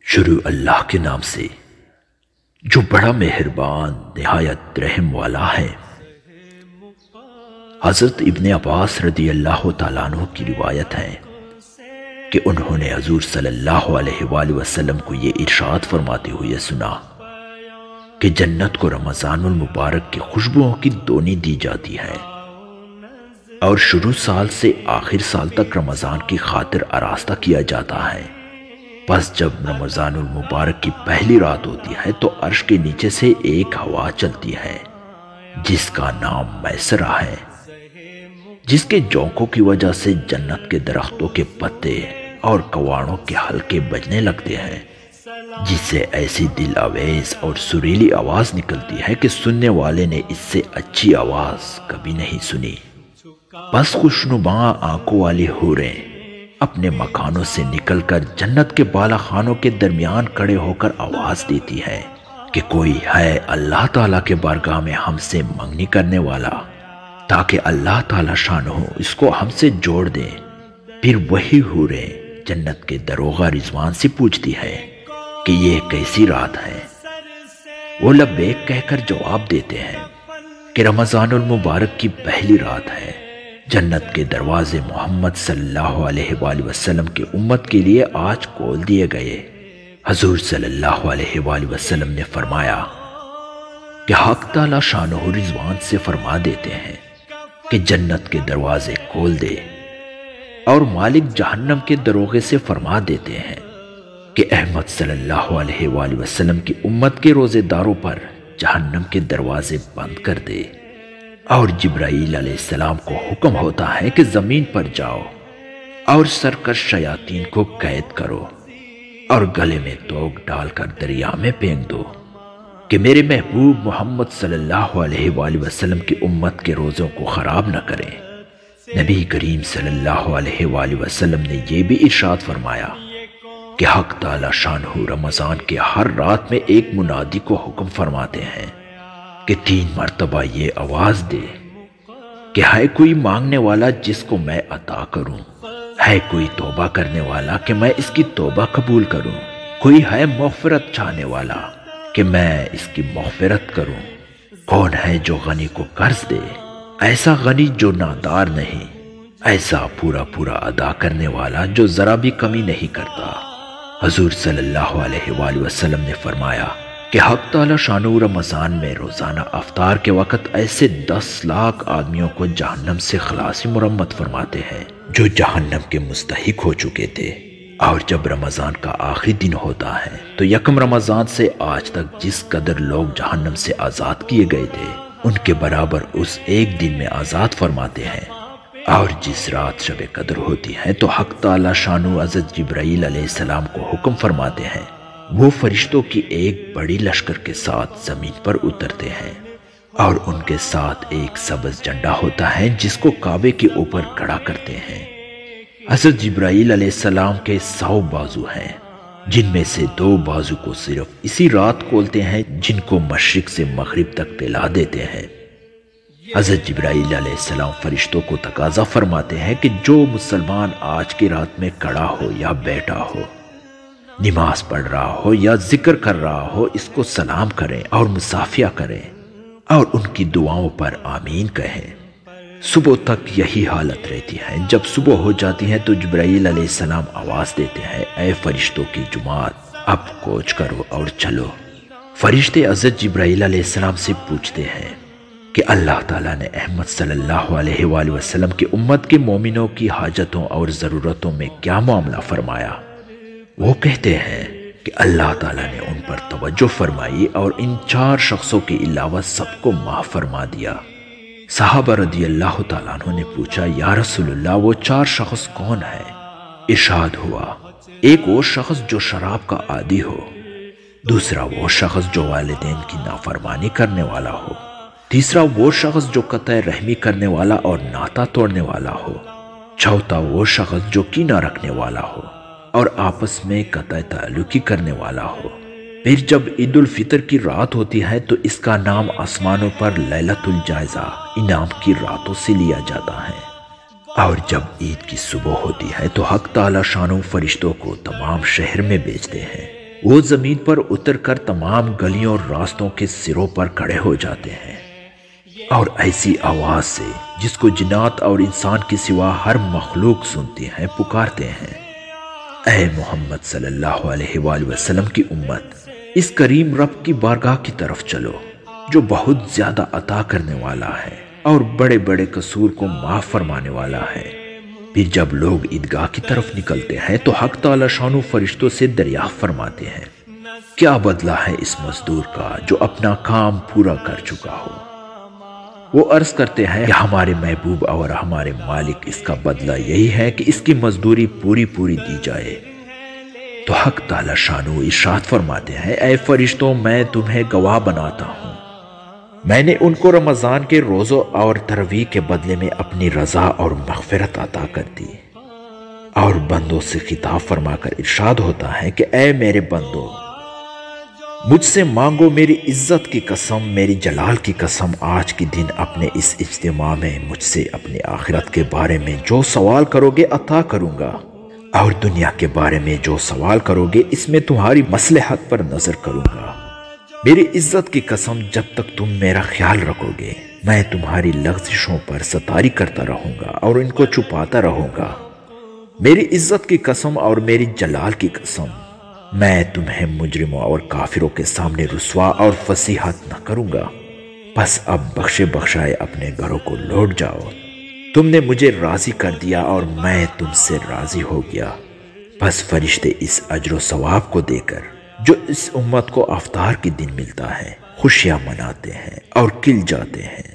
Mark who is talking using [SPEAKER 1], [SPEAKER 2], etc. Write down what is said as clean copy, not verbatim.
[SPEAKER 1] شروع اللہ کے نام سے جو بڑا مہربان نہایت رحم والا ہے۔ حضرت ابن عباس رضی اللہ تعالیٰ عنہ کی روایت ہے کہ انہوں نے حضور صلی اللہ علیہ وآلہ وسلم کو یہ ارشاد فرماتے ہوئے سنا کہ جنت کو رمضان المبارک کی خوشبوؤں کی دونی دی جاتی ہے اور شروع سال سے آخر سال تک رمضان کی خاطر آراستہ کیا جاتا ہے۔ پس جب رمضان المبارک کی پہلی رات ہوتی ہے تو عرش کے نیچے سے ایک ہوا چلتی ہے جس کا نام میسرہ ہے، جس کے جھونکوں کی وجہ سے جنت کے درختوں کے پتے اور کواڑوں کے حلقے بجنے لگتے ہیں، جس سے ایسی دل آویز اور سریلی آواز نکلتی ہے کہ سننے والے نے اس سے اچھی آواز کبھی نہیں سنی۔ بس خوشنما آنکھوں والی حوریں اپنے مکانوں سے نکل کر جنت کے بالا خانوں کے درمیان کھڑے ہو کر آواز دیتی ہے کہ کوئی ہے اللہ تعالیٰ کے بارگاہ میں ہم سے منگنی کرنے والا، تاکہ اللہ تعالیٰ شانہ اس کو ہم سے جوڑ دے۔ پھر وہی حوریں جنت کے دروغہ رضوان سے پوچھتی ہے کہ یہ کیسی رات ہے؟ وہ لبیک کہہ کر جواب دیتے ہیں کہ رمضان المبارک کی پہلی رات ہے۔ جنت کے دروازے محمد صلی اللہ علیہ وآلہ وسلم کی امت کے لیے آج کھول دیے گئے۔ حضور صلی اللہ علیہ وآلہ وسلم نے فرمایا کہ حق تعالی شانہ رضوان سے فرما دیتے ہیں کہ جنت کے دروازے کھول دے، اور مالک جہنم کے دروغے سے فرما دیتے ہیں کہ احمد صلی اللہ علیہ وآلہ وسلم کی امت کے روزے داروں پر جہنم کے دروازے بند کر دے، اور جبرائیل علیہ السلام کو حکم ہوتا ہے کہ زمین پر جاؤ اور سرکش شیاطین کو قید کرو اور گلے میں توق ڈال کر دریا میں پھینک دو کہ میرے محبوب محمد صلی اللہ علیہ وآلہ وسلم کی امت کے روزوں کو خراب نہ کریں۔ نبی کریم صلی اللہ علیہ وآلہ وسلم نے یہ بھی ارشاد فرمایا کہ حق تعالی شانہ رمضان کے ہر رات میں ایک منادی کو حکم فرماتے ہیں کہ 3 مرتبہ یہ آواز دے کہ ہے کوئی مانگنے والا جس کو میں عطا کروں، ہے کوئی توبہ کرنے والا کہ میں اس کی توبہ قبول کروں، کوئی ہے مغفرت چاہنے والا کہ میں اس کی مغفرت کروں۔ کون ہے جو غنی کو قرض دے، ایسا غنی جو نادار نہیں، ایسا پورا پورا ادا کرنے والا جو ذرا بھی کمی نہیں کرتا۔ حضور صلی اللہ علیہ وآلہ وسلم نے فرمایا کہ حق تعالی شانہ رمضان میں روزانہ افطار کے وقت ایسے 10 لاکھ آدمیوں کو جہنم سے خلاصی مرمت فرماتے ہیں جو جہنم کے مستحق ہو چکے تھے۔ اور جب رمضان کا آخری دن ہوتا ہے تو یکم رمضان سے آج تک جس قدر لوگ جہنم سے آزاد کیے گئے تھے ان کے برابر اس ایک دن میں آزاد فرماتے ہیں۔ اور جس رات شب قدر ہوتی ہے تو حق تعالی شانہ حضرت جبرائیل علیہ السلام کو حکم فرماتے ہیں، وہ فرشتوں کی ایک بڑی لشکر کے ساتھ زمین پر اترتے ہیں، اور ان کے ساتھ ایک سبز جھنڈا ہوتا ہے جس کو کعبے کے اوپر کھڑا کرتے ہیں۔ حضرت جبرائیل علیہ السلام کے 100 بازو ہیں، جن میں سے 2 بازو کو صرف اسی رات کھولتے ہیں، جن کو مشرق سے مغرب تک پھیلا دیتے ہیں۔ حضرت جبرائیل علیہ السلام فرشتوں کو تقاضا فرماتے ہیں کہ جو مسلمان آج کی رات میں کھڑا ہو یا بیٹھا ہو، نماز پڑھ رہا ہو یا ذکر کر رہا ہو، اس کو سلام کریں اور مصافحہ کریں اور ان کی دعاؤں پر آمین کہیں۔ صبح تک یہی حالت رہتی ہے۔ جب صبح ہو جاتی ہے تو جبرائیل علیہ السلام آواز دیتے ہیں، اے فرشتوں کی جماعت، اب کوچ کرو اور چلو۔ فرشتے حضرت جبرائیل علیہ السلام سے پوچھتے ہیں کہ اللہ تعالیٰ نے احمد صلی اللہ علیہ وآلہ وسلم کی امت کے مومنوں کی حاجتوں اور ضرورتوں میں کیا معاملہ فرمایا؟ وہ کہتے ہیں کہ اللہ تعالیٰ نے ان پر توجہ فرمائی اور ان 4 شخصوں کے علاوہ سب کو معاف فرما دیا۔ صحابہ رضی اللہ تعالیٰ عنہ نے پوچھا، یا رسول اللہ وہ 4 شخص کون ہیں؟ ارشاد ہوا، ایک وہ شخص جو شراب کا عادی ہو، دوسرا وہ شخص جو والدین کی نافرمانی کرنے والا ہو، تیسرا وہ شخص جو قطع رحمی کرنے والا اور ناتا توڑنے والا ہو، چوتھا وہ شخص جو کینہ رکھنے والا ہو اور آپس میں قطع تعلقی کرنے والا ہو۔ پھر جب عید الفطر کی رات ہوتی ہے تو اس کا نام آسمانوں پر لیلۃ الجائزہ، انعام کی راتوں سے لیا جاتا ہے۔ اور جب عید کی صبح ہوتی ہے تو حق تعالی شانہ فرشتوں کو تمام شہر میں بھیجتے ہیں، وہ زمین پر اتر کر تمام گلیوں اور راستوں کے سروں پر کھڑے ہو جاتے ہیں اور ایسی آواز سے جس کو جنات اور انسان کے سوا ہر مخلوق سنتی ہیں پکارتے ہیں، اے محمد صلی اللہ علیہ وآلہ وسلم کی امت، اس کریم رب کی بارگاہ کی طرف چلو جو بہت زیادہ عطا کرنے والا ہے اور بڑے بڑے قصور کو معاف فرمانے والا ہے۔ پھر جب لوگ عیدگاہ کی طرف نکلتے ہیں تو حق تعالی شانو فرشتوں سے دریافت فرماتے ہیں، کیا بدلہ ہے اس مزدور کا جو اپنا کام پورا کر چکا ہو؟ وہ عرض کرتے ہیں کہ ہمارے محبوب اور ہمارے مالک، اس کا بدلہ یہی ہے کہ اس کی مزدوری پوری دی جائے۔ تو حق تعالی شانو ارشاد فرماتے ہیں، اے فرشتوں، میں تمہیں گواہ بناتا ہوں، میں نے ان کو رمضان کے روزوں اور تراویح کے بدلے میں اپنی رضا اور مغفرت عطا کر دی۔ اور بندوں سے خطاب فرما کر ارشاد ہوتا ہے کہ اے میرے بندو، مجھ سے مانگو، میری عزت کی قسم، میری جلال کی قسم، آج کے دن اپنے اس اجتماع میں مجھ سے اپنی آخرت کے بارے میں جو سوال کرو گے عطا کروں گا، اور دنیا کے بارے میں جو سوال کرو گے اس میں تمہاری مصلحت پر نظر کروں گا۔ میری عزت کی قسم، جب تک تم میرا خیال رکھو گے میں تمہاری لغزشوں پر ستاری کرتا رہوں گا اور ان کو چھپاتا رہوں گا۔ میری عزت کی قسم اور میری جلال کی قسم، میں تمہیں مجرموں اور کافروں کے سامنے رسوا اور فضیحت نہ کروں گا۔ بس اب بخشے بخشائے اپنے گھروں کو لوٹ جاؤ، تم نے مجھے راضی کر دیا اور میں تم سے راضی ہو گیا۔ بس فرشتے اس اجر و ثواب کو دے کر جو اس امت کو افطار کے دن ملتا ہے خوشیاں مناتے ہیں اور کھل جاتے ہیں۔